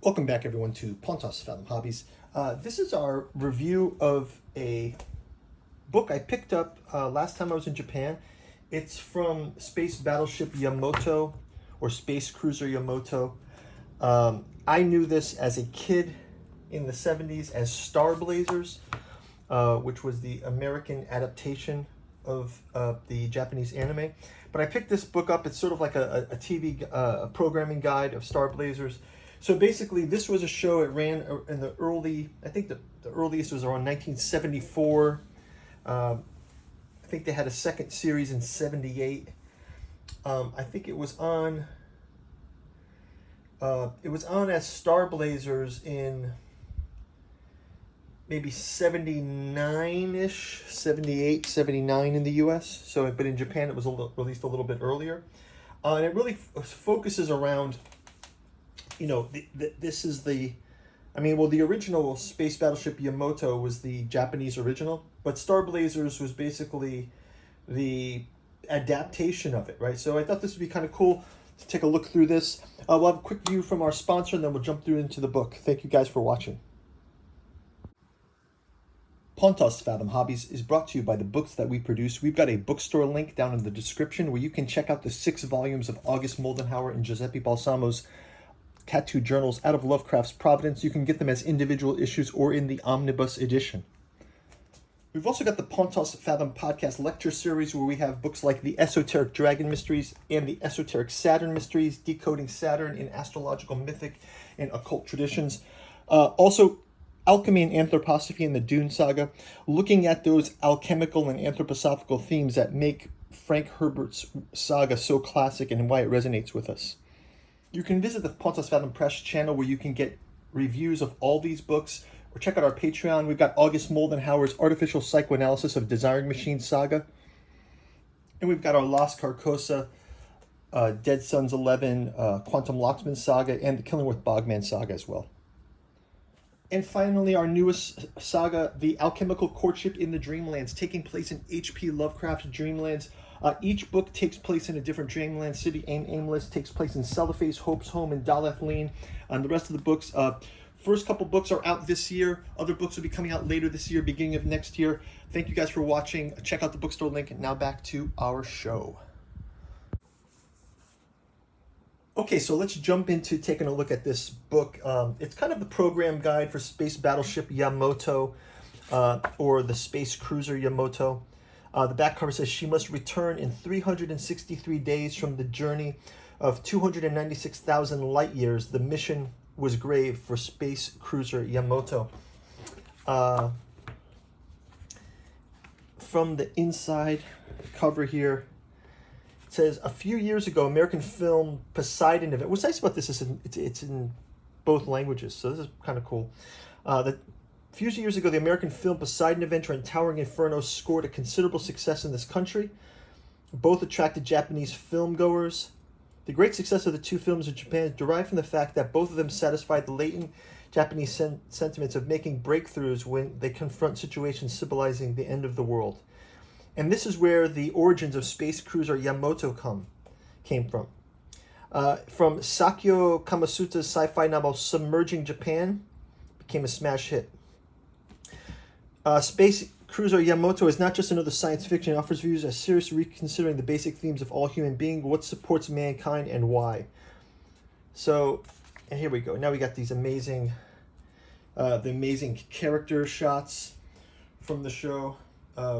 Welcome back, everyone, to Pontos Fathom Hobbies. This is our review of a book I picked up last time I was in Japan. It's from Space Battleship Yamato, or Space Cruiser Yamato. I knew this as a kid in the 70s as Star Blazers, which was the American adaptation of the Japanese anime. But I picked this book up. It's sort of like a TV programming guide of Star Blazers. So basically, this was a show. It ran in the early, I think the earliest was around 1974. I think they had a second series in 78. I think it was on as Star Blazers in maybe 79-ish, 78, 79 in the US. So, but in Japan it was released a little bit earlier. And it really focuses around, this is the original Space Battleship Yamato was the Japanese original, but Star Blazers was basically the adaptation of it, right? So I thought this would be kind of cool to take a look through this. We'll have a quick view from our sponsor, and then we'll jump through into the book. Thank you guys for watching. Pontos Fathom Hobbies is brought to you by the books that we produce. We've got a bookstore link down in the description where you can check out the 6 volumes of August Moldenhauer and Giuseppe Balsamo's tattoo journals out of Lovecraft's Providence. You can get them as individual issues or in the omnibus edition. We've also got the Pontos Fathom podcast lecture series where we have books like the Esoteric Dragon Mysteries and the Esoteric Saturn Mysteries, decoding Saturn in astrological, mythic, and occult traditions. Also, Alchemy and Anthroposophy in the Dune Saga, looking at those alchemical and anthroposophical themes that make Frank Herbert's saga so classic and why it resonates with us. You can visit the Pontos Fathom Press channel where you can get reviews of all these books, or check out our Patreon. We've got August Moldenhauer's Artificial Psychoanalysis of Desiring Machine Saga. And we've got our Las Carcosa, Dead Sons 11, Quantum Locksman Saga, and the Killingworth Bogman Saga as well. And finally, our newest saga, The Alchemical Courtship in the Dreamlands, taking place in H.P. Lovecraft's Dreamlands. Each book takes place in a different dreamland city. Aimless takes place in Cellophase, Hope's Home, and Daleth Lane. And the rest of the books, first couple books are out this year. Other books will be coming out later this year, beginning of next year. Thank you guys for watching. Check out the bookstore link. And now back to our show. Okay, so let's jump into taking a look at this book. It's kind of the program guide for Space Battleship Yamato, or the Space Cruiser Yamato. The back cover says she must return in 363 days from the journey of 296,000 light years. The mission was grave for Space Cruiser Yamato. From the inside cover here, it says, a few years ago, American film Poseidon event. What's nice about this is it's in both languages, so this is kind of cool. A few years ago, the American film Poseidon Adventure and Towering Inferno scored a considerable success in this country. Both attracted Japanese filmgoers. The great success of the two films in Japan is derived from the fact that both of them satisfied the latent Japanese sentiments of making breakthroughs when they confront situations symbolizing the end of the world. And this is where the origins of Space Cruiser Yamato came from. From Sakyo Kamasuta's sci-fi novel Submerging Japan, became a smash hit. Space Cruiser Yamato is not just another science fiction. It offers views as seriously reconsidering the basic themes of all human beings, what supports mankind, and why. So, and here we go. Now we got these amazing, the amazing character shots from the show.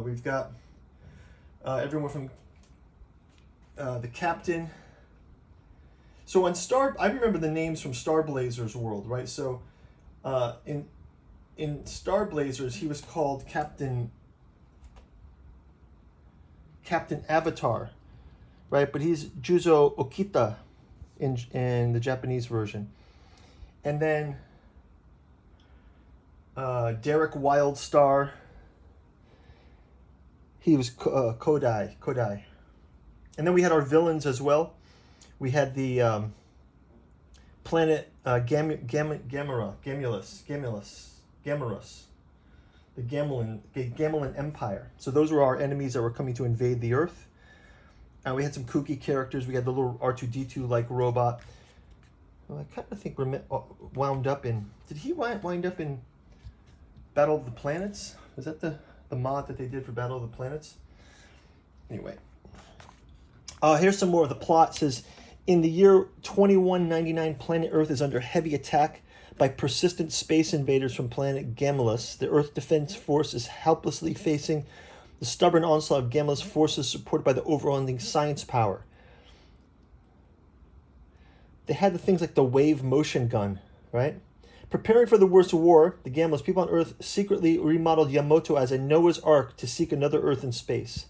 We've got everyone from the captain. So on I remember the names from Star Blazers world, right? So in Star Blazers, he was called Captain Avatar, right? But he's Juzo Okita in the Japanese version. And then Derek Wildstar, he was Kodai. And then we had our villains as well. We had the planet Gamorus, the Gamelin Empire. So those were our enemies that were coming to invade the Earth. And we had some kooky characters. We had the little R2-D2 like robot. Well, I kind of think wound up in... Did he wind up in Battle of the Planets? Is that the mod that they did for Battle of the Planets? Anyway. Here's some more of the plot. It says, in the year 2199, planet Earth is under heavy attack by persistent space invaders from planet Gamulus. The Earth Defense Force is helplessly facing the stubborn onslaught of Gamulus forces supported by the overwhelming science power. They had the things like the wave motion gun, right? Preparing for the worst war, the Gamulus people on Earth secretly remodeled Yamato as a Noah's Ark to seek another Earth in space.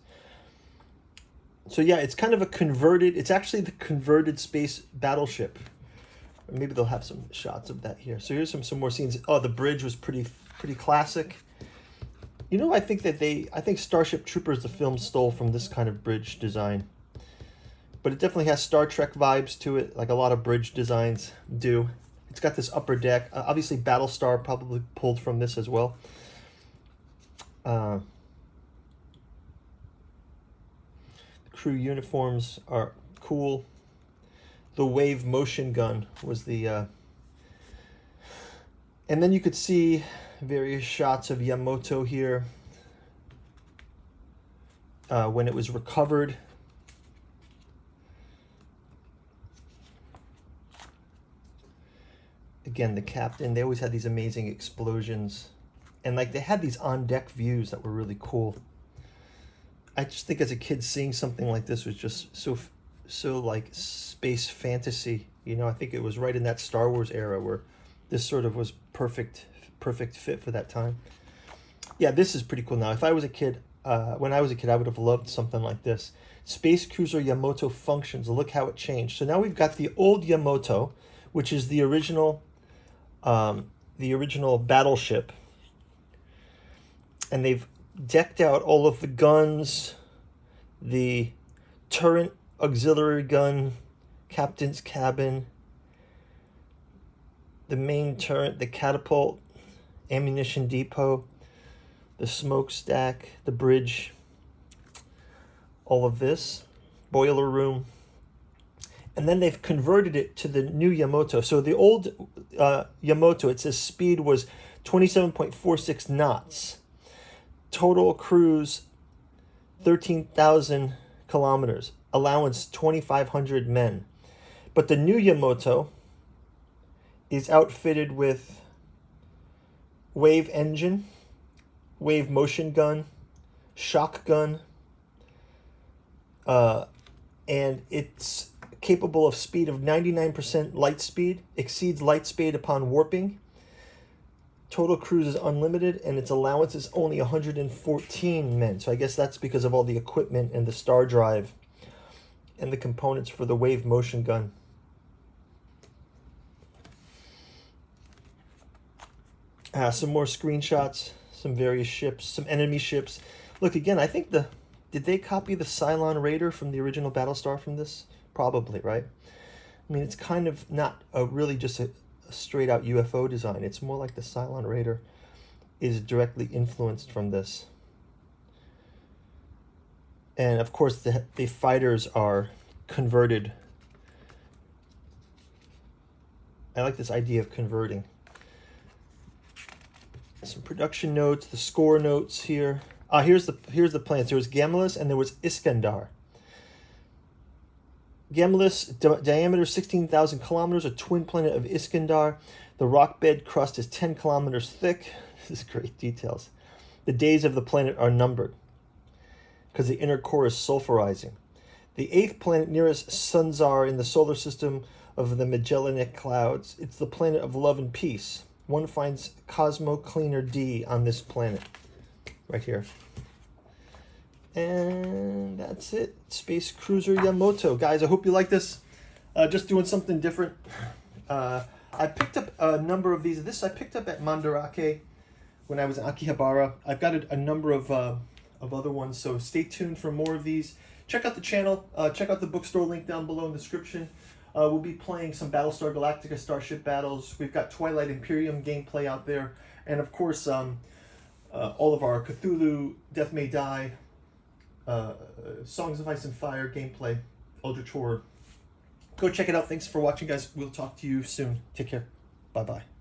So yeah, it's kind of a converted, it's actually the converted space battleship. Maybe they'll have some shots of that here. So here's some more scenes. Oh, the bridge was pretty classic. You know, I think Starship Troopers, the film, stole from this kind of bridge design. But it definitely has Star Trek vibes to it, like a lot of bridge designs do. It's got this upper deck. Obviously, Battlestar probably pulled from this as well. The crew uniforms are cool. The wave motion gun was the... And then you could see various shots of Yamato here when it was recovered. Again, the captain, they always had these amazing explosions. And like they had these on-deck views that were really cool. I just think as a kid seeing something like this was just so like space fantasy. You know, I think it was right in that Star Wars era where this sort of was perfect fit for that time. Yeah, this is pretty cool now. If I was a kid, when I was a kid, I would have loved something like this. Space Cruiser Yamato functions. Look how it changed. So now we've got the old Yamato, which is the original battleship. And they've decked out all of the guns, the turret auxiliary gun, captain's cabin, the main turret, the catapult, ammunition depot, the smokestack, the bridge, all of this, boiler room. And then they've converted it to the new Yamato. So the old Yamato, it says speed was 27.46 knots. Total cruise, 13,000 kilometers. Allowance, 2,500 men. But the new Yamato is outfitted with wave engine, wave motion gun, shock gun, and it's capable of speed of 99% light speed, exceeds light speed upon warping. Total cruise is unlimited, and its allowance is only 114 men. So I guess that's because of all the equipment and the star drive and the components for the wave motion gun. Some more screenshots, some various ships, some enemy ships. Look, again, I think did they copy the Cylon Raider from the original Battlestar from this? Probably, right? I mean, it's kind of not really just a straight out UFO design. It's more like the Cylon Raider is directly influenced from this. And of course, the fighters are converted. I like this idea of converting. Some production notes, the score notes here. Here's the plans. There was Gamulus and there was Iskandar. Gamulus, diameter 16,000 kilometers, a twin planet of Iskandar. The rock bed crust is 10 kilometers thick. This is great details. The days of the planet are numbered because the inner core is sulfurizing. The 8th planet nearest Sunzar in the solar system of the Magellanic Clouds. It's the planet of love and peace. One finds Cosmo Cleaner D on this planet. Right here. And that's it. Space Cruiser Yamato. Guys, I hope you like this. Just doing something different. I picked up a number of these. This I picked up at Mandarake when I was in Akihabara. I've got a number of other ones, so stay tuned for more of these. Check out the channel. Check out the bookstore link down below in the description. We'll be playing some Battlestar Galactica Starship battles. We've got Twilight Imperium gameplay out there. And of course, all of our Cthulhu, Death May Die, Songs of Ice and Fire gameplay, Eldritch Horror. Go check it out. Thanks for watching, guys. We'll talk to you soon. Take care. Bye-bye.